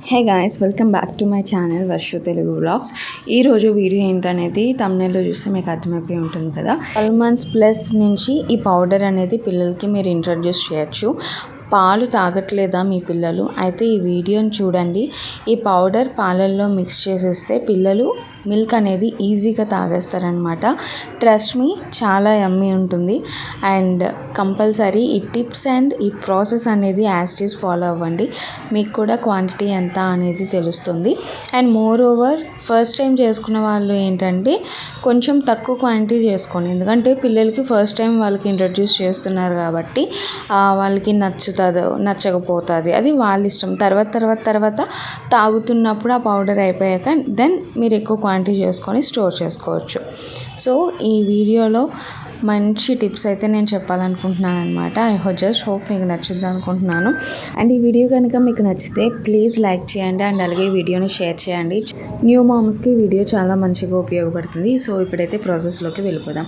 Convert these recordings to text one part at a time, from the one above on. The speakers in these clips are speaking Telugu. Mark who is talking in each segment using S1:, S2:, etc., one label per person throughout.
S1: Hey guys, welcome back to my channel Varshu Telugu vlogs. ఈరోజు వీడియో ఏంటనేది తమ్నైల్లో చూస్తే మీకు అర్థమైపోయి ఉంటుంది కదా. 12 months ప్లస్ నుంచి ఈ పౌడర్ అనేది పిల్లలకి మీరు ఇంట్రడ్యూస్ చేయొచ్చు. పాలు తాగట్లేదా మీ పిల్లలు? అయితే ఈ వీడియోని చూడండి. ఈ పౌడర్ పాలల్లో మిక్స్ చేసేస్తే పిల్లలు మిల్క్ అనేది ఈజీగా తాగేస్తారనమాట. ట్రస్ట్ మీ, చాలా యమ్మీ ఉంటుంది. అండ్ కంపల్సరీ ఈ టిప్స్ అండ్ ఈ ప్రాసెస్ అనేది యాజ్ ఇట్ ఈస్ ఫాలో అవ్వండి. మీకు కూడా క్వాంటిటీ ఎంత అనేది తెలుస్తుంది. And more over first time చేసుకున్న వాళ్ళు ఏంటంటే కొంచెం తక్కువ క్వాంటిటీ చేసుకోండి. ఎందుకంటే పిల్లలకి ఫస్ట్ టైం వాళ్ళకి ఇంట్రడ్యూస్ చేస్తున్నారు కాబట్టి వాళ్ళకి నచ్చుతుందో నచ్చకపోతుంది, అది వాళ్ళ ఇష్టం. తర్వాత తాగుతున్నప్పుడు ఆ పౌడర్ అయిపోయాక దెన్ మీరు ఎక్కువ క్వాంటిటీ చేసుకొని స్టోర్ చేసుకోవచ్చు. సో ఈ వీడియోలో మంచి టిప్స్ అయితే నేను చెప్పాలనుకుంటున్నాను అనమాట. ఐ జస్ట్ హోప్ మీకు నచ్చుద్ది అనుకుంటున్నాను. అండ్ ఈ వీడియో కనుక మీకు నచ్చితే ప్లీజ్ లైక్ చేయండి అండ్ అలాగే వీడియోని షేర్ చేయండి. న్యూ మామ్స్కి వీడియో చాలా మంచిగా ఉపయోగపడుతుంది. సో ఇప్పుడైతే ప్రాసెస్లోకి వెళ్ళిపోదాం.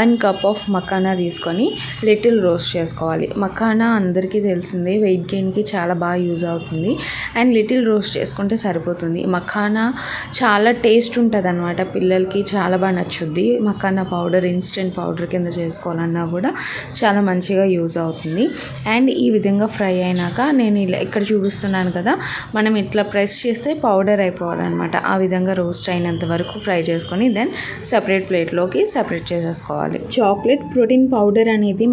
S1: 1 cup ఆఫ్ మఖానా తీసుకొని లిటిల్ రోస్ట్ చేసుకోవాలి. మఖానా అందరికీ తెలిసిందే, వెయిట్ గెయిన్కి చాలా బాగా యూజ్ అవుతుంది. అండ్ లిటిల్ రోస్ట్ చేసుకుంటే సరిపోతుంది. మఖానా చాలా టేస్ట్ ఉంటుంది అనమాట, పిల్లలకి చాలా బాగా నచ్చుద్ది. మఖానా పౌడర్ ఇన్స్టెంట్ పౌడర్ కింద చేసుకోవాలన్నా కూడా చాలా మంచిగా యూజ్ అవుతుంది. అండ్ ఈ విధంగా ఫ్రై అయినాక నేను ఇలా ఇక్కడ చూపిస్తున్నాను కదా, మనం ఇట్లా ప్రెస్ చేస్తే పౌడర్ అయిపోవాలన్నమాట. ఆ విధంగా రోస్ట్ అయినంత వరకు ఫ్రై చేసుకొని దెన్ సపరేట్ ప్లేట్లోకి సపరేట్ చేసేసుకోవాలి. చాక్లెట్ ప్రోటీన్ పౌడర్ అనేది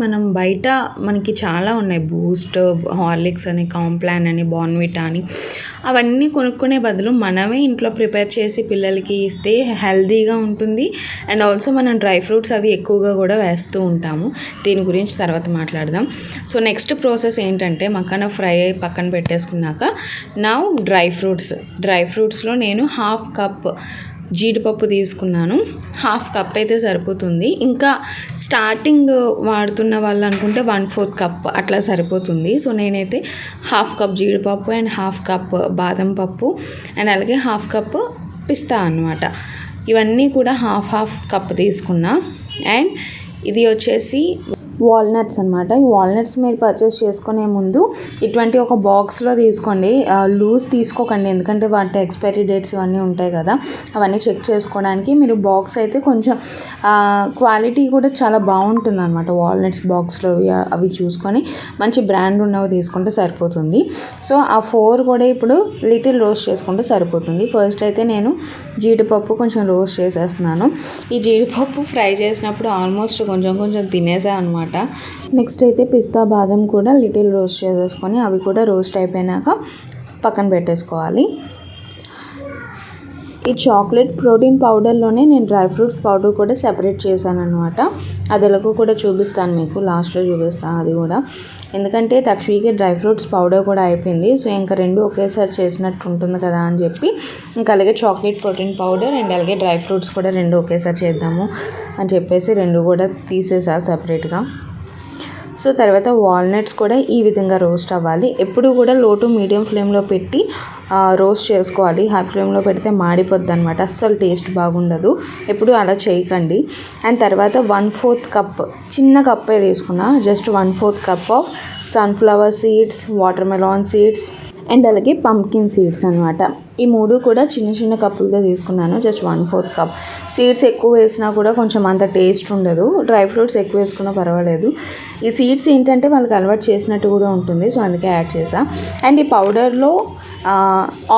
S1: మనకి చాలా ఉన్నాయి. బూస్ట్, హార్లిక్స్ అని, కాంప్లాన్ అని, బార్న్విటా అని, అవన్నీ కొనుక్కునే బదులు మనమే ఇంట్లో ప్రిపేర్ చేసి పిల్లలకి ఇస్తే హెల్తీగా ఉంటుంది. అండ్ ఆల్సో మనం డ్రై ఫ్రూట్స్ అవి ఎక్కువగా కూడా వేస్తూ ఉంటాము. దీని గురించి తర్వాత మాట్లాడదాం. సో నెక్స్ట్ ప్రాసెస్ ఏంటంటే మఖానా ఫ్రై అయి పక్కన పెట్టేసుకున్నాక నౌ డ్రై ఫ్రూట్స్లో నేను 1/2 cup జీడిపప్పు తీసుకున్నాను. 1/2 cup అయితే సరిపోతుంది. ఇంకా స్టార్టింగ్ వాడుతున్న వాళ్ళు అనుకుంటే 1/4 cup అట్లా సరిపోతుంది. సో నేనైతే 1/2 cup జీడిపప్పు అండ్ 1/2 cup బాదం పప్పు అండ్ అలాగే 1/2 cup పిస్తా అన్నమాట. ఇవన్నీ కూడా 1/2 cup తీసుకున్నా. అండ్ ఇది వచ్చేసి వాల్నట్స్ అనమాట. ఈ వాల్నట్స్ మీరు పర్చేస్ చేసుకునే ముందు ఇటువంటి ఒక బాక్స్లో తీసుకోండి. లూజ్ తీసుకోకండి, ఎందుకంటే వాటి ఎక్స్పైరీ డేట్స్ ఇవన్నీ ఉంటాయి కదా, అవన్నీ చెక్ చేసుకోవడానికి మీరు బాక్స్ అయితే కొంచెం క్వాలిటీ కూడా చాలా బాగుంటుంది అనమాట. వాల్నట్స్ బాక్స్లో అవి చూసుకొని మంచి బ్రాండ్ ఉన్నవి తీసుకుంటే సరిపోతుంది. సో ఆ 4 కూడా ఇప్పుడు లిటిల్ రోస్ట్ చేసుకుంటే సరిపోతుంది. ఫస్ట్ అయితే నేను జీడిపప్పు కొంచెం రోస్ట్ చేసేస్తున్నాను. ఈ జీడిపప్పు ఫ్రై చేసినప్పుడు ఆల్మోస్ట్ కొంచెం తినేసా అనమాట. నెక్స్ట్ అయితే పిస్తా బాదం కూడా లిటిల్ రోస్ట్ చేసేసుకొని అవి కూడా రోస్ట్ అయిపోయినాక పక్కన పెట్టేసుకోవాలి. ఈ చాక్లెట్ ప్రోటీన్ పౌడర్లోనే నేను డ్రై ఫ్రూట్స్ పౌడర్ కూడా సెపరేట్ చేశాను అనమాట. అది ఎలాగో కూడా చూపిస్తాను, మీకు లాస్ట్లో చూపిస్తాను అది కూడా. ఎందుకంటే తక్షణకి డ్రై ఫ్రూట్స్ పౌడర్ కూడా అయిపోయింది. సో ఇంకా 2 ఒకేసారి చేసినట్టు ఉంటుంది కదా అని చెప్పి ఇంకా అలాగే చాక్లెట్ ప్రోటీన్ పౌడర్ అండ్ అలాగే డ్రై ఫ్రూట్స్ కూడా 2 ఒకేసారి చేద్దాము అని చెప్పేసి 2 కూడా తీసేసా సపరేట్గా. సో తర్వాత వాల్నట్స్ కూడా ఈ విధంగా రోస్ట్ అవ్వాలి. ఎప్పుడు కూడా లో టు మీడియం ఫ్లేమ్లో పెట్టి రోస్ట్ చేసుకోవాలి. హై ఫ్లేమ్లో పెడితే మాడిపోద్ది అనమాట, అస్సలు టేస్ట్ బాగుండదు. ఎప్పుడు అలా చేయకండి. అండ్ తర్వాత 1/4 cup, చిన్న కప్పే తీసుకున్నా, just 1/4 cup of sunflower seeds, water melon seeds and అలాగే పంప్కిన్ సీడ్స్ అనమాట. ఈ 3 కూడా చిన్న కప్పులతో తీసుకున్నాను. Just 1/4 cup. సీడ్స్ ఎక్కువ వేసినా కూడా కొంచెం అంత టేస్ట్ ఉండదు. డ్రై ఫ్రూట్స్ ఎక్కువ వేసుకున్నా పర్వాలేదు. ఈ సీడ్స్ ఏంటంటే వాళ్ళకి అలవాటు చేసినట్టు కూడా ఉంటుంది, సో అందుకే యాడ్ చేసా. అండ్ ఈ పౌడర్లో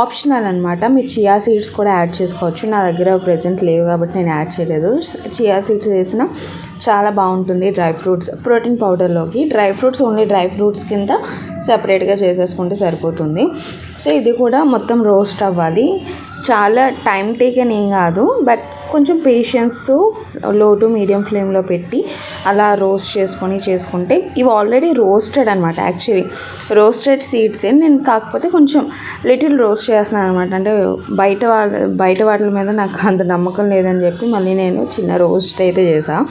S1: ఆప్షనల్ అనమాట, మీరు చియా సీడ్స్ కూడా యాడ్ చేసుకోవచ్చు. నా దగ్గర ప్రెజెంట్ లేవు కాబట్టి నేను యాడ్ చేయలేదు. చియా సీడ్స్ వేసినా చాలా బాగుంటుంది డ్రై ఫ్రూట్స్ ప్రోటీన్ పౌడర్లోకి. Dry fruits only dry fruits కింద సపరేట్గా చేసేసుకుంటే సరిపోతుంది. సో ఇది కూడా మొత్తం రోస్ట్ అవ్వాలి. చాలా టైం టేకన్ ఏం కాదు, బట్ కొంచెం పేషెన్స్తో లో టు మీడియం ఫ్లేమ్లో పెట్టి అలా రోస్ట్ చేసుకుంటే ఇవి ఆల్రెడీ రోస్టెడ్ అనమాట. యాక్చువల్లీ రోస్టెడ్ సీడ్సే, నేను కాకపోతే కొంచెం లిటిల్ రోస్ట్ చేస్తున్నాను అనమాట. అంటే బయట వాటి మీద నాకు అంత నమ్మకం లేదని చెప్పి మళ్ళీ నేను చిన్న రోస్ట్ అయితే చేసాను.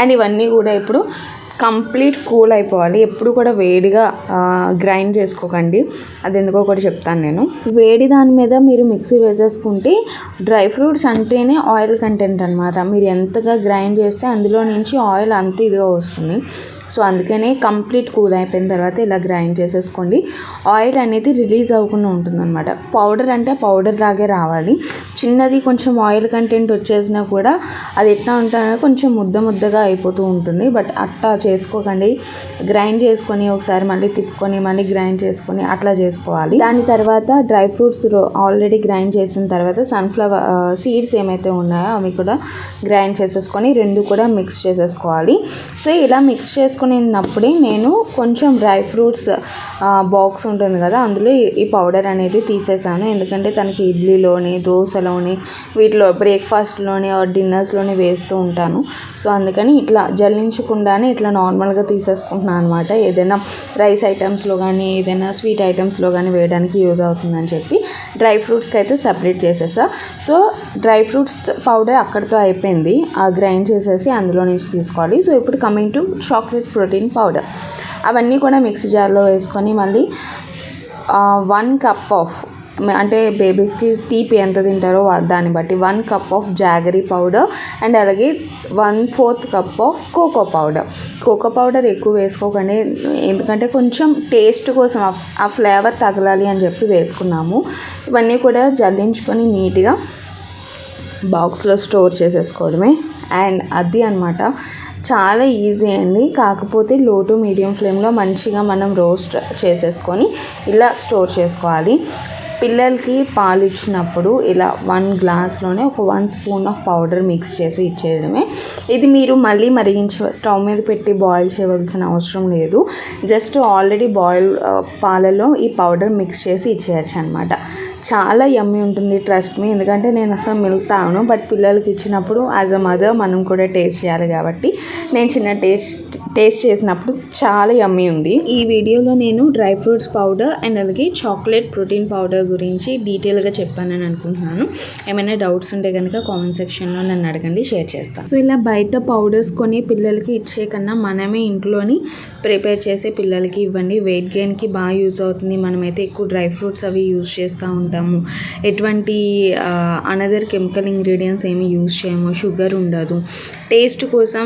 S1: అండ్ ఇవన్నీ కూడా ఇప్పుడు కంప్లీట్ కూల్ అయిపోవాలి. ఎప్పుడు కూడా వేడిగా గ్రైండ్ చేసుకోకండి, అది ఎందుకో ఒకటి చెప్తాను నేను. వేడి దాని మీద మీరు మిక్సీ వేసేసుకుంటే డ్రై ఫ్రూట్స్ అంటేనే ఆయిల్ కంటెంట్ అనమాట. మీరు ఎంతగా గ్రైండ్ చేస్తే అందులో నుంచి ఆయిల్ అంత ఇదిగా వస్తుంది. సో అందుకనే కంప్లీట్ కూల్ అయిపోయిన తర్వాత ఇలా గ్రైండ్ చేసేసుకోండి. ఆయిల్ అనేది రిలీజ్ అవ్వకుండా ఉంటుందన్నమాట. పౌడర్ అంటే పౌడర్ లాగే రావాలి. చిన్నది కొంచెం ఆయిల్ కంటెంట్ వచ్చేసినా కూడా అది ఎట్లా ఉంటుందో కొంచెం ముద్దగా అయిపోతూ ఉంటుంది. బట్ అట్లా చేసుకోకండి. గ్రైండ్ చేసుకొని ఒకసారి మళ్ళీ తిప్పుకొని మళ్ళీ గ్రైండ్ చేసుకొని అట్లా చేసుకోవాలి. దాని తర్వాత డ్రై ఫ్రూట్స్ ఆల్రెడీ గ్రైండ్ చేసిన తర్వాత సన్ఫ్లవర్ సీడ్స్ ఏమైతే ఉన్నాయో అవి కూడా గ్రైండ్ చేసేసుకొని రెండు కూడా మిక్స్ చేసేసుకోవాలి. సో ఇలా మిక్స్ చేసుకునేటప్పుడే నేను కొంచెం డ్రై ఫ్రూట్స్ బాక్స్ ఉంటుంది కదా, అందులో ఈ పౌడర్ అనేది తీసేసాను. ఎందుకంటే తనకి ఇడ్లీలోని, దోశలోని, వీటిలో బ్రేక్ఫాస్ట్లోని డిన్నర్స్లోని వేస్తూ ఉంటాను. సో అందుకని ఇట్లా జల్లించకుండానే ఇట్లా నార్మల్గా తీసేసుకుంటున్నాను అనమాట. ఏదైనా రైస్ ఐటమ్స్లో కానీ ఏదైనా స్వీట్ ఐటమ్స్లో కానీ వేయడానికి యూజ్ అవుతుందని చెప్పి డ్రై ఫ్రూట్స్కి అయితే సపరేట్ చేసేసా. సో డ్రై ఫ్రూట్స్ పౌడర్ అక్కడితో అయిపోయింది. గ్రైండ్ చేసేసి అందులో నుంచి తీసుకోవాలి. సో ఇప్పుడు coming to chocolate protein powder, అవన్నీ కూడా మిక్సీ జార్లో వేసుకొని మళ్ళీ 1 కప్ ఆఫ్, అంటే బేబీస్కి తీపి ఎంత తింటారో దాన్ని బట్టి 1 cup of jaggery powder and అలాగే 1/4 cup of cocoa powder. Cocoa powder ఎక్కువ వేసుకోకండి, ఎందుకంటే కొంచెం టేస్ట్ కోసం ఆ ఫ్లేవర్ తగలాలి అని చెప్పి వేసుకున్నాము. ఇవన్నీ కూడా జల్లించుకొని నీట్గా బాక్స్లో స్టోర్ చేసేసుకోవడమే. అండ్ అది అన్నమాట, చాలా ఈజీ అండి. కాకపోతే లో టు మీడియం ఫ్లేమ్లో మంచిగా మనం రోస్ట్ చేసేసుకొని ఇలా స్టోర్ చేసుకోవాలి. పిల్లలకి పాలు ఇచ్చినప్పుడు ఇలా 1 గ్లాస్లోనే ఒక 1 స్పూన్ ఆఫ్ పౌడర్ మిక్స్ చేసి ఇచ్చేయడమే. ఇది మీరు మళ్ళీ స్టవ్ మీద పెట్టి బాయిల్ చేయవలసిన అవసరం లేదు. జస్ట్ ఆల్రెడీ బాయిల్ పాలలో ఈ పౌడర్ మిక్స్ చేసి ఇచ్చేయచ్చు అనమాట. చాలా యమ్మీ ఉంటుంది, ట్రస్ట్ మీ. ఎందుకంటే నేను అసలు మిల్క్ తాగను, బట్ పిల్లలకి ఇచ్చినప్పుడు యాజ్ అ మదర్ మనం కూడా టేస్ట్ చేయాలి కాబట్టి నేను చిన్న టేస్ట్ చేసినప్పుడు చాలా యమ్మీ ఉంది. ఈ వీడియోలో నేను డ్రై ఫ్రూట్స్ పౌడర్ అండ్ అలాగే చాక్లెట్ ప్రోటీన్ పౌడర్ గురించి డీటెయిల్గా చెప్పానని అనుకుంటున్నాను. ఏమైనా డౌట్స్ ఉంటే కనుక కామెంట్ సెక్షన్లో నన్ను అడగండి, షేర్ చేస్తాను. సో ఇలా బయట పౌడర్స్ కొని పిల్లలకి ఇచ్చే కన్నా మనమే ఇంట్లోని ప్రిపేర్ చేసే పిల్లలకి ఇవ్వండి. వెయిట్ గెయిన్కి బాగా యూజ్ అవుతుంది. మనమైతే ఎక్కువ డ్రై ఫ్రూట్స్ అవి యూజ్ చేస్తూ ఉంటాము. ఎటువంటి అనదర్ కెమికల్ ఇంగ్రీడియంట్స్ ఏమి యూజ్ చేయము. షుగర్ ఉండదు. టేస్ట్ కోసం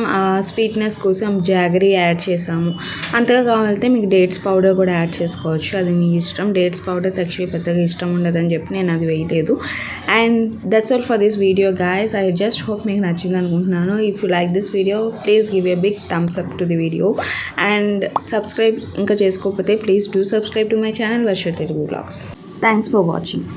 S1: స్వీట్నెస్ కోసం జాగరీ యాడ్ చేసాము. అంతగా కావాలంటే మీకు డేట్స్ పౌడర్ కూడా యాడ్ చేసుకోవచ్చు, అది మీ ఇష్టం. డేట్స్ పౌడర్ తక్షణ పెద్దగా ఇష్టం ఉండదని చెప్పి నేను అది వేయలేదు. And that's all for this video guys. I just hope మీకు నచ్చింది అనుకుంటున్నాను. If you like this video please give a big thumbs up to the video and subscribe ఇంకా చేసుకోకపోతే please do subscribe to my channel Varsha Telugu vlogs. Thanks for watching.